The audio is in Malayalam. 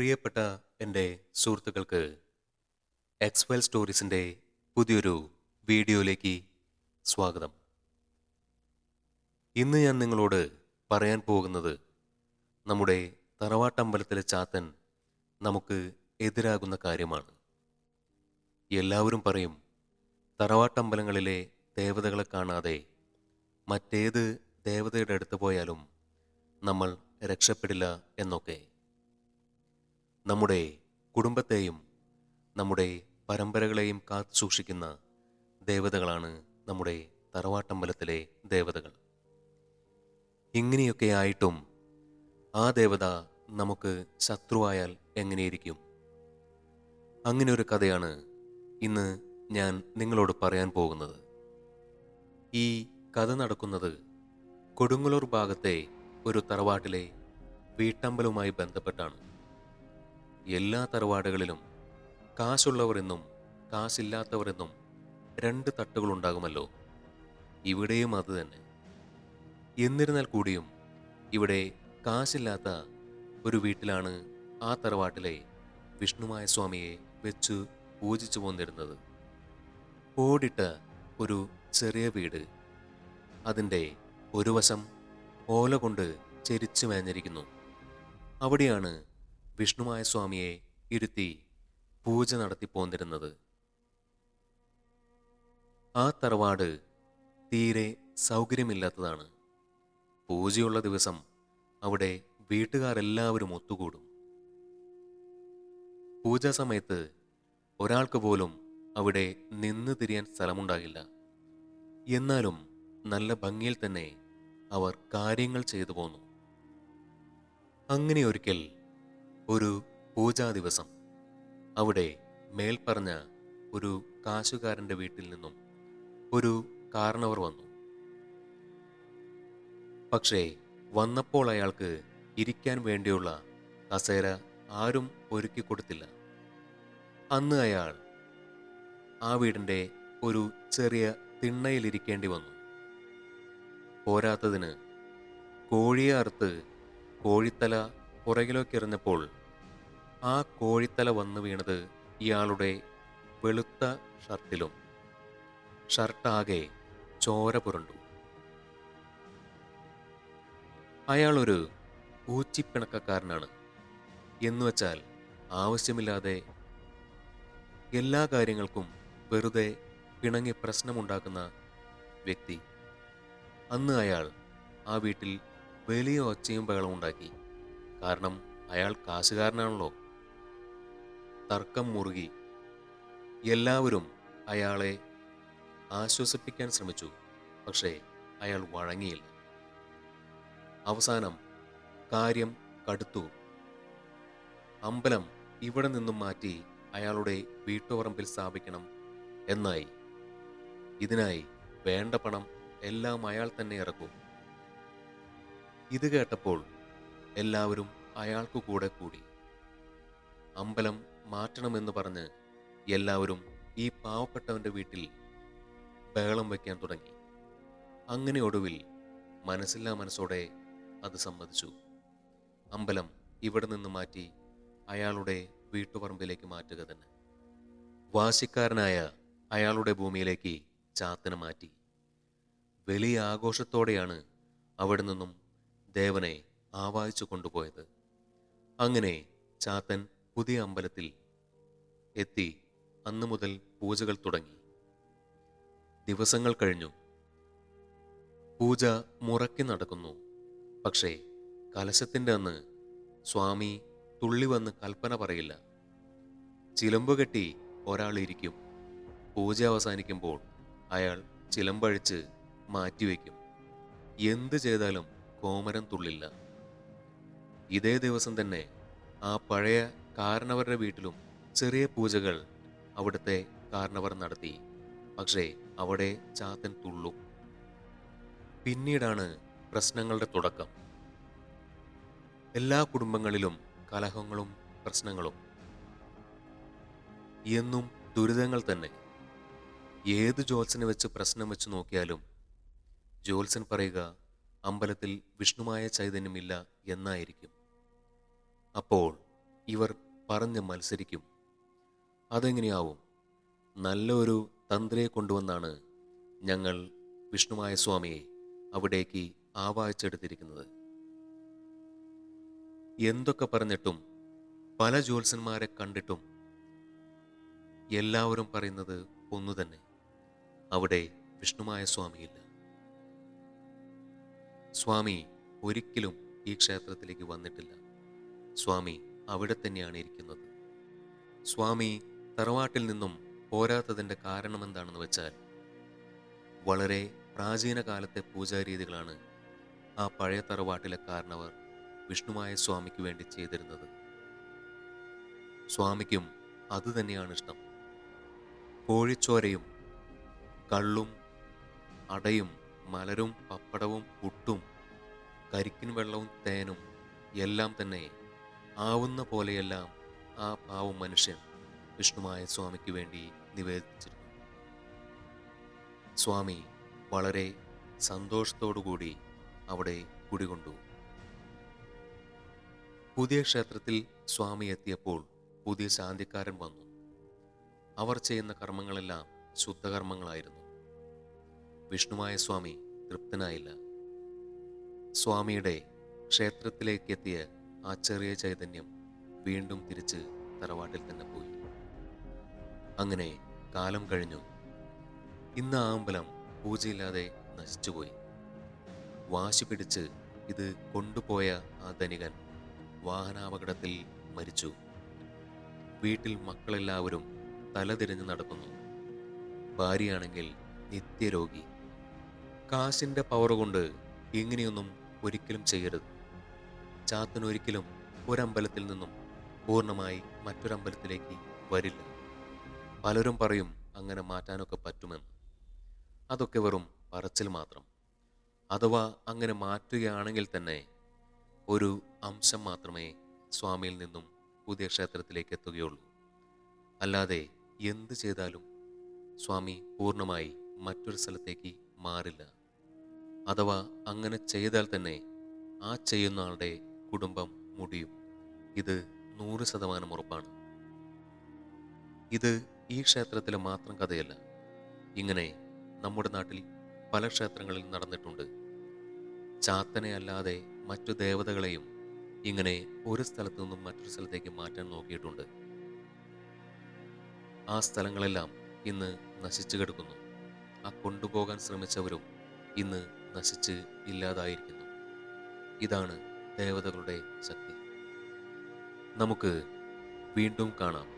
പ്രിയപ്പെട്ട എൻ്റെ സുഹൃത്തുക്കൾക്ക് എക്സ്വെൽ സ്റ്റോറീസിൻ്റെ പുതിയൊരു വീഡിയോയിലേക്ക് സ്വാഗതം. ഇന്ന് ഞാൻ നിങ്ങളോട് പറയാൻ പോകുന്നത് നമ്മുടെ തറവാട്ടമ്പലത്തിലെ ചാത്തൻ നമുക്ക് എതിരാകുന്ന കാര്യമാണ്. എല്ലാവരും പറയും തറവാട്ടമ്പലങ്ങളിലെ ദേവതകളെ കാണാതെ മറ്റേത് ദേവതയുടെ അടുത്ത് പോയാലും നമ്മൾ രക്ഷപ്പെടില്ല എന്നൊക്കെ. നമ്മുടെ കുടുംബത്തെയും നമ്മുടെ പരമ്പരകളെയും കാത്തു സൂക്ഷിക്കുന്ന ദേവതകളാണ് നമ്മുടെ തറവാട്ടമ്പലത്തിലെ ദേവതകൾ. ഇങ്ങനെയൊക്കെ ആയിട്ടും ആ ദേവത നമുക്ക് ശത്രുവായാൽ എങ്ങനെയിരിക്കും? അങ്ങനെ ഒരു കഥയാണ് ഇന്ന് ഞാൻ നിങ്ങളോട് പറയാൻ പോകുന്നത്. ഈ കഥ നടക്കുന്നത് കൊടുങ്ങല്ലൂർ ഭാഗത്തെ ഒരു തറവാട്ടിലെ വീട്ടമ്പലവുമായി ബന്ധപ്പെട്ടാണ്. എല്ലാ തറവാടുകളിലും കാശുള്ളവർ എന്നും കാശില്ലാത്തവർ എന്നും രണ്ട് തട്ടുകളുണ്ടാകുമല്ലോ. ഇവിടെയും അത് തന്നെ. എന്നിരുന്നാൽ കൂടിയും ഇവിടെ കാശില്ലാത്ത ഒരു വീട്ടിലാണ് ആ തറവാട്ടിലെ വിഷ്ണുമായ സ്വാമിയെ വെച്ച് പൂജിച്ചു പോന്നിരുന്നത്. ഓടിട്ട ഒരു ചെറിയ വീട്. അതിൻ്റെ ഒരു വശം ഓല കൊണ്ട് ചെരിച്ചു മേഞ്ഞിരിക്കുന്നു. അവിടെയാണ് വിഷ്ണുമായ സ്വാമിയെ ഇരുത്തി പൂജ നടത്തി പോന്നിരുന്നത്. ആ തറവാട് തീരെ സൗകര്യമില്ലാത്തതാണ്. പൂജയുള്ള ദിവസം അവിടെ വീട്ടുകാരെല്ലാവരും ഒത്തുകൂടും. പൂജാ സമയത്ത് ഒരാൾക്ക് പോലും അവിടെ നിന്ന് തിരിയാൻ സ്ഥലമുണ്ടാകില്ല. എന്നാലും നല്ല ഭംഗിയിൽ തന്നെ അവർ കാര്യങ്ങൾ ചെയ്തു പോന്നു. അങ്ങനെ ഒരിക്കൽ ഒരു പൂജാ ദിവസം അവിടെ മേൽപ്പറഞ്ഞ ഒരു കാശുകാരൻ്റെ വീട്ടിൽ നിന്നും ഒരു കാരണവർ വന്നു. പക്ഷേ വന്നപ്പോൾ അയാൾക്ക് ഇരിക്കാൻ വേണ്ടിയുള്ള കസേര ആരും ഒരുക്കി കൊടുത്തില്ല. അന്ന് അയാൾ ആ വീടിൻ്റെ ഒരു ചെറിയ തിണ്ണയിലിരിക്കേണ്ടി വന്നു. പോരാത്തതിന് കോഴിയെ അറുത്ത് കോഴിത്തല പുറകിലേക്ക് എറിഞ്ഞപ്പോൾ ആ കോഴിത്തല വന്നു വീണത് ഇയാളുടെ വെളുത്ത ഷർട്ടിലും. ഷർട്ടാകെ ചോര പുരണ്ടു. അയാളൊരു ഊച്ചിപ്പിണക്കക്കാരനാണ്. എന്നുവെച്ചാൽ ആവശ്യമില്ലാതെ എല്ലാ കാര്യങ്ങൾക്കും വെറുതെ പിണങ്ങി പ്രശ്നമുണ്ടാക്കുന്ന വ്യക്തി. അന്ന് അയാൾ ആ വീട്ടിൽ വലിയ ഒച്ചയും ബഹളവും ഉണ്ടാക്കി. കാരണം അയാൾ കാശുകാരനാണല്ലോ. തർക്കം മുറുകി. എല്ലാവരും അയാളെ ആശ്വസിപ്പിക്കാൻ ശ്രമിച്ചു. പക്ഷേ അയാൾ വഴങ്ങിയില്ല. അവസാനം കാര്യം കടുത്തു. അമ്പലം ഇവിടെ നിന്നും മാറ്റി അയാളുടെ വീട്ടുപറമ്പിൽ സ്ഥാപിക്കണം എന്നായി. ഇതിനായി വേണ്ട പണം എല്ലാം അയാൾ തന്നെ ഇറക്കും. ഇത് കേട്ടപ്പോൾ എല്ലാവരും അയാൾക്കു കൂടെ കൂടി. അമ്പലം മാറ്റണമെന്ന് പറഞ്ഞ് എല്ലാവരും ഈ പാവപ്പെട്ടവൻ്റെ വീട്ടിൽ ബഹളം വയ്ക്കാൻ തുടങ്ങി. അങ്ങനെ ഒടുവിൽ മനസ്സില്ലാ മനസ്സോടെ അത് സമ്മതിച്ചു. അമ്പലം ഇവിടെ നിന്ന് മാറ്റി അയാളുടെ വീട്ടുപറമ്പിലേക്ക് മാറ്റുക തന്നെ. വാശിക്കാരനായ അയാളുടെ ഭൂമിയിലേക്ക് ചാത്തനെ മാറ്റി. വലിയ ആഘോഷത്തോടെയാണ് അവിടെ നിന്നും ദേവനെ ആവാഹിച്ചു കൊണ്ടുപോയത്. അങ്ങനെ ചാത്തൻ പുതിയ അമ്പലത്തിൽ എത്തി. അന്നു മുതൽ പൂജകൾ തുടങ്ങി. ദിവസങ്ങൾ കഴിഞ്ഞു. പൂജ മുറക്കി നടക്കുന്നു. പക്ഷേ കലശത്തിൻ്റെ അന്ന് സ്വാമി തുള്ളി വന്ന് കൽപ്പന പറയില്ല. ചിലമ്പുകെട്ടി ഒരാൾ ഇരിക്കും. പൂജ അവസാനിക്കുമ്പോൾ അയാൾ ചിലമ്പഴിച്ച് മാറ്റിവെക്കും. എന്ത് ചെയ്താലും കോമരം തുള്ളില്ല. ഇതേ ദിവസം തന്നെ ആ പഴയ കാരണവരുടെ വീട്ടിലും ചെറിയ പൂജകൾ അവിടുത്തെ കാരണവർ നടത്തി. പക്ഷേ അവിടെ ചാത്തൻ തുള്ളും. പിന്നീടാണ് പ്രശ്നങ്ങളുടെ തുടക്കം. എല്ലാ കുടുംബങ്ങളിലും കലഹങ്ങളും പ്രശ്നങ്ങളും. എന്നും ദുരിതങ്ങൾ തന്നെ. ഏത് ജ്യോത്സ്യനെ വെച്ച് പ്രശ്നം വെച്ച് നോക്കിയാലും ജ്യോത്സ്യൻ പറയുക അമ്പലത്തിൽ വിഷ്ണുമായ ചൈതന്യമില്ല എന്നായിരിക്കും. അപ്പോൾ ഇവർ പറഞ്ഞ് മത്സരിക്കും. അതെങ്ങനെയാവും? നല്ല ഒരു തന്ത്രിയെ കൊണ്ടുവന്നാണ് ഞങ്ങൾ വിഷ്ണുമായ സ്വാമിയെ അവിടേക്ക് ആവാഹിച്ചെടുത്തിരിക്കുന്നത്. എന്തൊക്കെ പറഞ്ഞിട്ടും പല ജ്യോത്സ്യന്മാരെ കണ്ടിട്ടും എല്ലാവരും പറയുന്നത് ഒന്നു തന്നെ: അവിടെ വിഷ്ണുമായ സ്വാമിയില്ല. സ്വാമി ഒരിക്കലും ഈ ക്ഷേത്രത്തിലേക്ക് വന്നിട്ടില്ല. സ്വാമി അവിടെ തന്നെയാണ് ഇരിക്കുന്നത്. സ്വാമി തറവാട്ടിൽ നിന്നും പോരാത്തതിൻ്റെ കാരണമെന്താണെന്ന് വെച്ചാൽ, വളരെ പ്രാചീന കാലത്തെ പൂജാരീതികളാണ് ആ പഴയ തറവാട്ടിലെ കാരണവർ വിഷ്ണുമായ സ്വാമിക്ക് വേണ്ടി ചെയ്തിരുന്നത്. സ്വാമിക്കും അതുതന്നെയാണ് ഇഷ്ടം. കോഴിച്ചോരയും കള്ളും അടയും മലരും പപ്പടവും പുട്ടും കരിക്കിൻ വെള്ളവും തേനും എല്ലാം തന്നെ ആവുന്ന പോലെയെല്ലാം ആ പാവം മനുഷ്യൻ വിഷ്ണുമായ സ്വാമിക്ക് വേണ്ടി നിവേദിച്ചിരുന്നു. സ്വാമി വളരെ സന്തോഷത്തോടുകൂടി അവിടെ കുടികൊണ്ടു. പുതിയ ക്ഷേത്രത്തിൽ സ്വാമി എത്തിയപ്പോൾ പുതിയ ശാന്തിക്കാരൻ വന്നു. അവർ ചെയ്യുന്ന കർമ്മങ്ങളെല്ലാം ശുദ്ധകർമ്മങ്ങളായിരുന്നു. വിഷ്ണുമായ സ്വാമി തൃപ്തനായില്ല. സ്വാമിയുടെ ക്ഷേത്രത്തിലേക്കെത്തിയ ആ ചെറിയ ചൈതന്യം വീണ്ടും തിരിച്ച് തറവാട്ടിൽ തന്നെ പോയി. അങ്ങനെ കാലം കഴിഞ്ഞു. ഇന്ന് ആ അമ്പലം പൂജയില്ലാതെ നശിച്ചുപോയി. വാശി പിടിച്ച് ഇത് കൊണ്ടുപോയ ആ ധനികൻ വാഹനാപകടത്തിൽ മരിച്ചു. വീട്ടിൽ മക്കളെല്ലാവരും തലതിരിഞ്ഞ് നടക്കുന്നു. ഭാര്യയാണെങ്കിൽ നിത്യരോഗി. കാശിൻ്റെ പവർ കൊണ്ട് ഇങ്ങനെയൊന്നും ഒരിക്കലും ചെയ്യരുത്. ചാത്തനൊരിക്കലും ഒരമ്പലത്തിൽ നിന്നും പൂർണ്ണമായി മറ്റൊരമ്പലത്തിലേക്ക് വരില്ല. പലരും പറയും അങ്ങനെ മാറ്റാനൊക്കെ പറ്റുമെന്ന്. അതൊക്കെ വെറും പറച്ചിൽ മാത്രം. അഥവാ അങ്ങനെ മാറ്റുകയാണെങ്കിൽ തന്നെ ഒരു അംശം മാത്രമേ സ്വാമിയിൽ നിന്നും പുതിയ ക്ഷേത്രത്തിലേക്ക് എത്തുകയുള്ളൂ. അല്ലാതെ എന്ത് ചെയ്താലും സ്വാമി പൂർണ്ണമായി മറ്റൊരു സ്ഥലത്തേക്ക് മാറില്ല. അഥവാ അങ്ങനെ ചെയ്താൽ തന്നെ ആ ചെയ്യുന്ന ആളുടെ കുടുംബം മുടിയും. ഇത് 100% ഉറപ്പാണ്. ഇത് ഈ ക്ഷേത്രത്തിലെ മാത്രം കഥയല്ല. ഇങ്ങനെ നമ്മുടെ നാട്ടിൽ പല ക്ഷേത്രങ്ങളിൽ നടന്നിട്ടുണ്ട്. ചാത്തനെ അല്ലാതെ മറ്റു ദേവതകളെയും ഇങ്ങനെ ഒരു സ്ഥലത്തു നിന്നും മറ്റൊരു സ്ഥലത്തേക്ക് മാറ്റാൻ നോക്കിയിട്ടുണ്ട്. ആ സ്ഥലങ്ങളെല്ലാം ഇന്ന് നശിച്ചു കിടക്കുന്നു. ആ കൊണ്ടുപോകാൻ ശ്രമിച്ചവരും ഇന്ന് നശിച്ച് ഇല്ലാതായിരിക്കുന്നു. ഇതാണ് ദേവതകളുടെ ശക്തി. നമുക്ക് വീണ്ടും കാണാം.